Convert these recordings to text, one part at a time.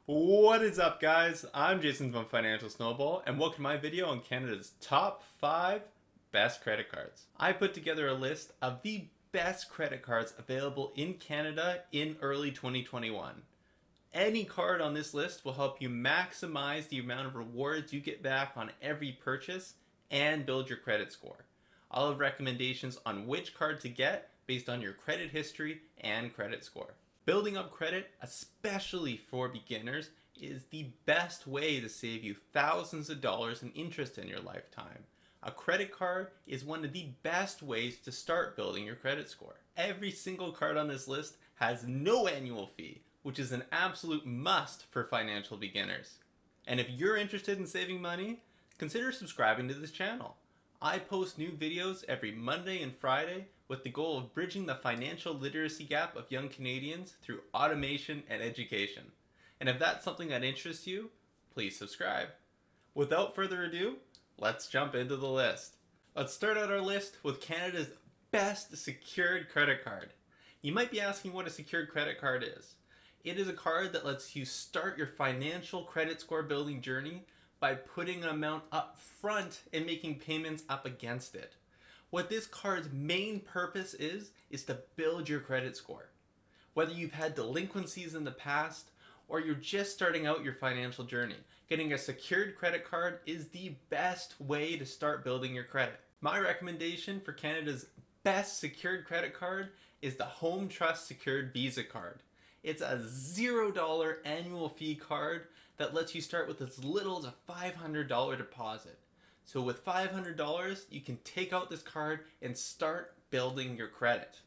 What is up, guys? I'm Jason from Financial Snowball, and welcome to my video on Canada's top 5 best credit cards. I put together a list of the best credit cards available in Canada in early 2021. Any card on this list will help you maximize the amount of rewards you get back on every purchase and build your credit score. I'll have recommendations on which card to get based on your credit history and credit score. Building up credit, especially for beginners, is the best way to save you thousands of dollars in interest in your lifetime. A credit card is one of the best ways to start building your credit score. Every single card on this list has no annual fee, which is an absolute must for financial beginners. And if you're interested in saving money, consider subscribing to this channel. I post new videos every Monday and Friday with the goal of bridging the financial literacy gap of young Canadians through automation and education. And if that's something that interests you, please subscribe. Without further ado, let's jump into the list. Let's start out our list with Canada's best secured credit card. You might be asking what a secured credit card is. It is a card that lets you start your financial credit score building journey by putting an amount up front and making payments up against it. What this card's main purpose is to build your credit score. Whether you've had delinquencies in the past or you're just starting out your financial journey, getting a secured credit card is the best way to start building your credit. My recommendation for Canada's best secured credit card is the Home Trust Secured Visa card. It's a $0 annual fee card that lets you start with as little as a $500 deposit. So with $500, you can take out this card and start building your credit.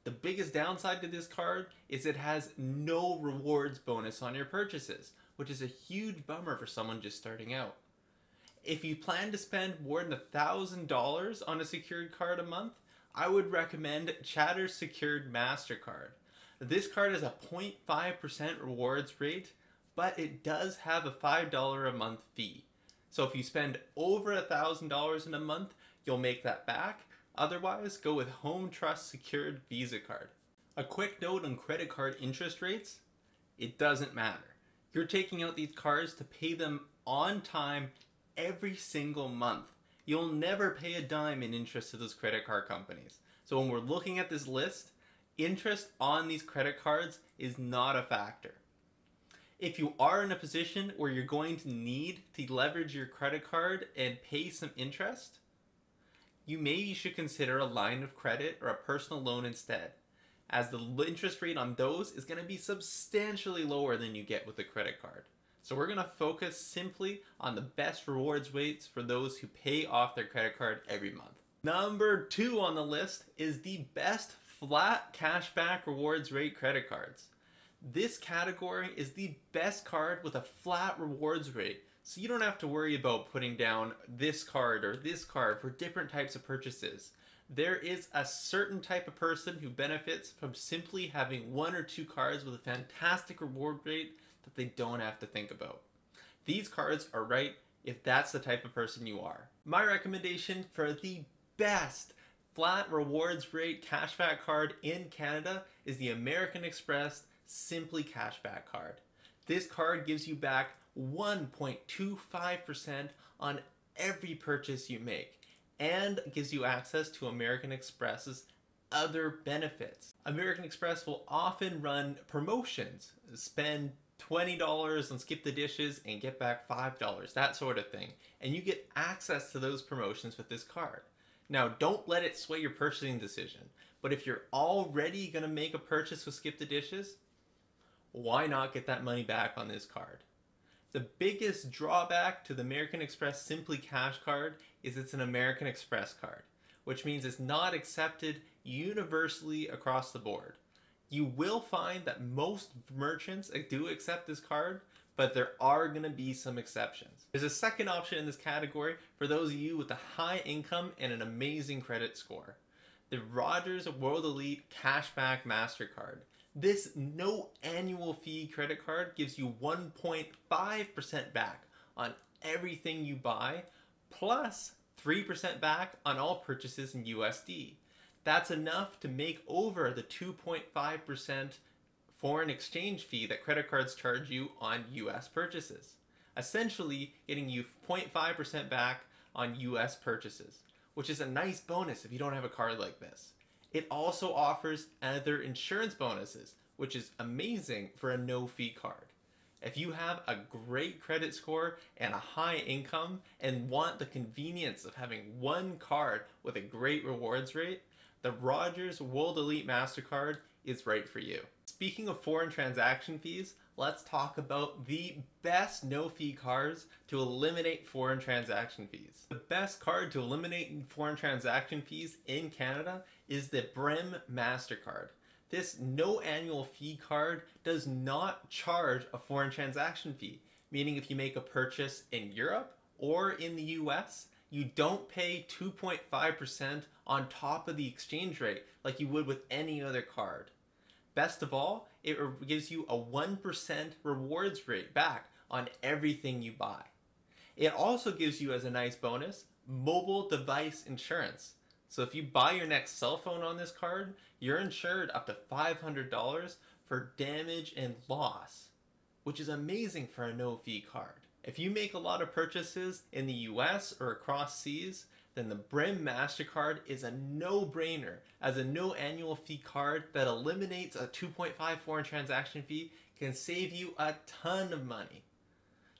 The biggest downside to this card is it has no rewards bonus on your purchases, which is a huge bummer for someone just starting out. If you plan to spend more than $1,000 on a secured card a month, I would recommend Chatter's Secured MasterCard. This card has a 0.5% rewards rate, but it does have a $5 a month fee. So if you spend over $1,000 in a month, you'll make that back. Otherwise, go with Home Trust Secured Visa card. A quick note on credit card interest rates: it doesn't matter. You're taking out these cards to pay them on time every single month. You'll never pay a dime in interest to those credit card companies. So when we're looking at this list, interest on these credit cards is not a factor. If you are in a position where you're going to need to leverage your credit card and pay some interest, you maybe should consider a line of credit or a personal loan instead, as the interest rate on those is going to be substantially lower than you get with a credit card. So we're going to focus simply on the best rewards rates for those who pay off their credit card every month. Number 2 on the list is the best flat cashback rewards rate credit cards. This category is the best card with a flat rewards rate, so you don't have to worry about putting down this card or this card for different types of purchases. There is a certain type of person who benefits from simply having 1 or 2 cards with a fantastic reward rate that they don't have to think about. These cards are right if that's the type of person you are. My recommendation for the best flat rewards rate cashback card in Canada is the American Express Simply Cashback card. This card gives you back 1.25% on every purchase you make and gives you access to American Express's other benefits. American Express will often run promotions. Spend $20 on Skip the Dishes and get back $5, that sort of thing. And you get access to those promotions with this card. Now, don't let it sway your purchasing decision, but if you're already going to make a purchase with Skip the Dishes, why not get that money back on this card? The biggest drawback to the American Express Simply Cash card is it's an American Express card, which means it's not accepted universally across the board. You will find that most merchants do accept this card, but there are going to be some exceptions. There's a second option in this category for those of you with a high income and an amazing credit score: the Rogers World Elite Cashback MasterCard. This no annual fee credit card gives you 1.5% back on everything you buy, plus 3% back on all purchases in USD. That's enough to make over the 2.5% foreign exchange fee that credit cards charge you on US purchases, essentially getting you 0.5% back on US purchases, which is a nice bonus if you don't have a card like this. It also offers other insurance bonuses, which is amazing for a no-fee card. If you have a great credit score and a high income and want the convenience of having one card with a great rewards rate, the Rogers World Elite MasterCard is right for you. Speaking of foreign transaction fees, let's talk about the best no-fee cards to eliminate foreign transaction fees. The best card to eliminate foreign transaction fees in Canada is the Brim MasterCard. This no annual fee card does not charge a foreign transaction fee, meaning if you make a purchase in Europe or in the US, you don't pay 2.5% on top of the exchange rate like you would with any other card. Best of all, it gives you a 1% rewards rate back on everything you buy. It also gives you, as a nice bonus, mobile device insurance. So if you buy your next cell phone on this card, you're insured up to $500 for damage and loss, which is amazing for a no-fee card. If you make a lot of purchases in the US or across seas, then the Brim MasterCard is a no-brainer as a no annual fee card that eliminates a 2.5 foreign transaction fee, can save you a ton of money.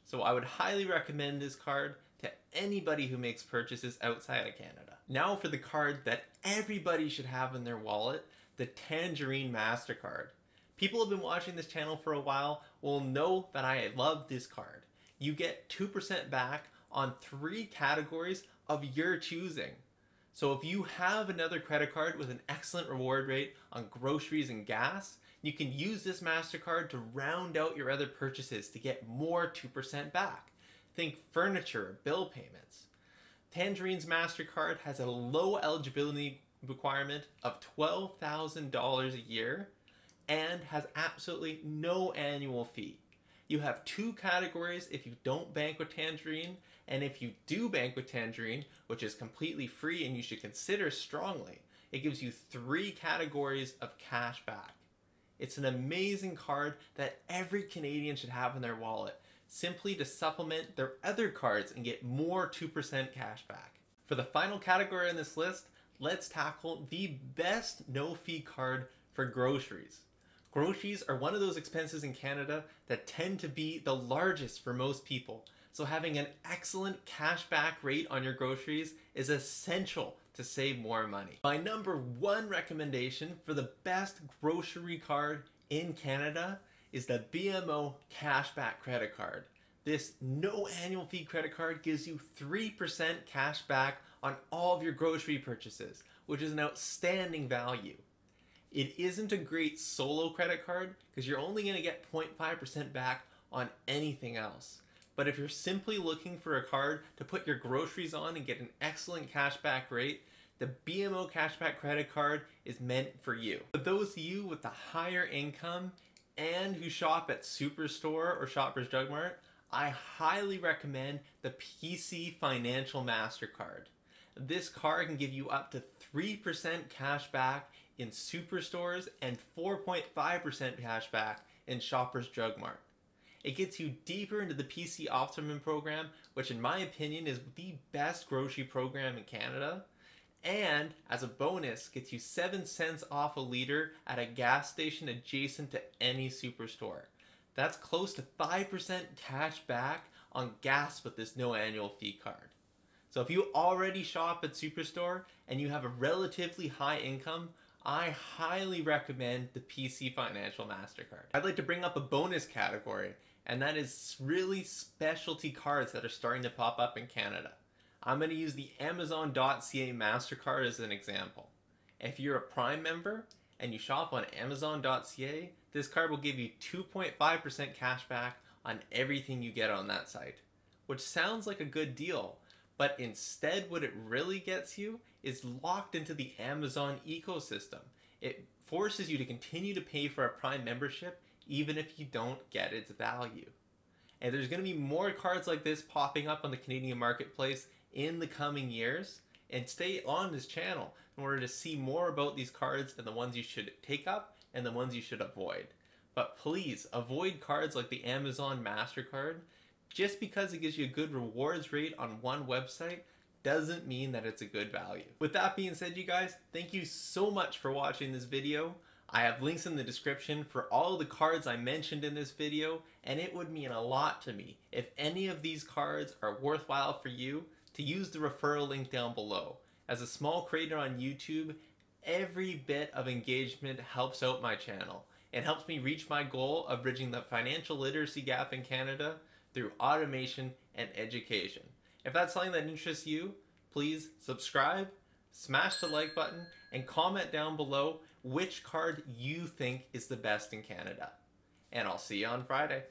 So I would highly recommend this card to anybody who makes purchases outside of Canada. Now for the card that everybody should have in their wallet, the Tangerine MasterCard. People who have been watching this channel for a while will know that I love this card. You get 2% back on 3 categories of your choosing. So if you have another credit card with an excellent reward rate on groceries and gas, you can use this MasterCard to round out your other purchases to get more 2% back. Think furniture or bill payments. Tangerine's MasterCard has a low eligibility requirement of $12,000 a year and has absolutely no annual fee. You have 2 categories if you don't bank with Tangerine, and if you do bank with Tangerine, which is completely free and you should consider strongly, it gives you 3 categories of cash back. It's an amazing card that every Canadian should have in their wallet, simply to supplement their other cards and get more 2% cash back. For the final category on this list, let's tackle the best no-fee card for groceries. Groceries are one of those expenses in Canada that tend to be the largest for most people, so having an excellent cashback rate on your groceries is essential to save more money. My number 1 recommendation for the best grocery card in Canada is the BMO Cashback Credit Card. This no annual fee credit card gives you 3% cash back on all of your grocery purchases, which is an outstanding value. It isn't a great solo credit card because you're only going to get 0.5% back on anything else. But if you're simply looking for a card to put your groceries on and get an excellent cashback rate, the BMO Cashback Credit Card is meant for you. For those of you with the higher income and who shop at Superstore or Shoppers Drug Mart, I highly recommend the PC Financial MasterCard. This card can give you up to 3% cash back in Superstores and 4.5% cash back in Shoppers Drug Mart. It gets you deeper into the PC Optimum program, which in my opinion is the best grocery program in Canada, and as a bonus gets you 7 cents off a liter at a gas station adjacent to any Superstore. That's close to 5% cash back on gas with this no annual fee card. So if you already shop at Superstore and you have a relatively high income, I highly recommend the PC Financial MasterCard. I'd like to bring up a bonus category, and that is really specialty cards that are starting to pop up in Canada. I'm going to use the Amazon.ca MasterCard as an example. If you're a Prime member and you shop on Amazon.ca, this card will give you 2.5% cash back on everything you get on that site, which sounds like a good deal, but instead what it really gets you is locked into the Amazon ecosystem. It forces you to continue to pay for a Prime membership even if you don't get its value. And there's going to be more cards like this popping up on the Canadian marketplace in the coming years, and stay on this channel in order to see more about these cards and the ones you should take up and the ones you should avoid. But please avoid cards like the Amazon MasterCard. Just because it gives you a good rewards rate on one website doesn't mean that it's a good value. With that being said, you guys, thank you so much for watching this video. I have links in the description for all the cards I mentioned in this video, and it would mean a lot to me if any of these cards are worthwhile for you to use the referral link down below. As a small creator on YouTube, every bit of engagement helps out my channel and helps me reach my goal of bridging the financial literacy gap in Canada through automation and education. If that's something that interests you, please subscribe, smash the like button, and comment down below which card you think is the best in Canada. And I'll see you on Friday.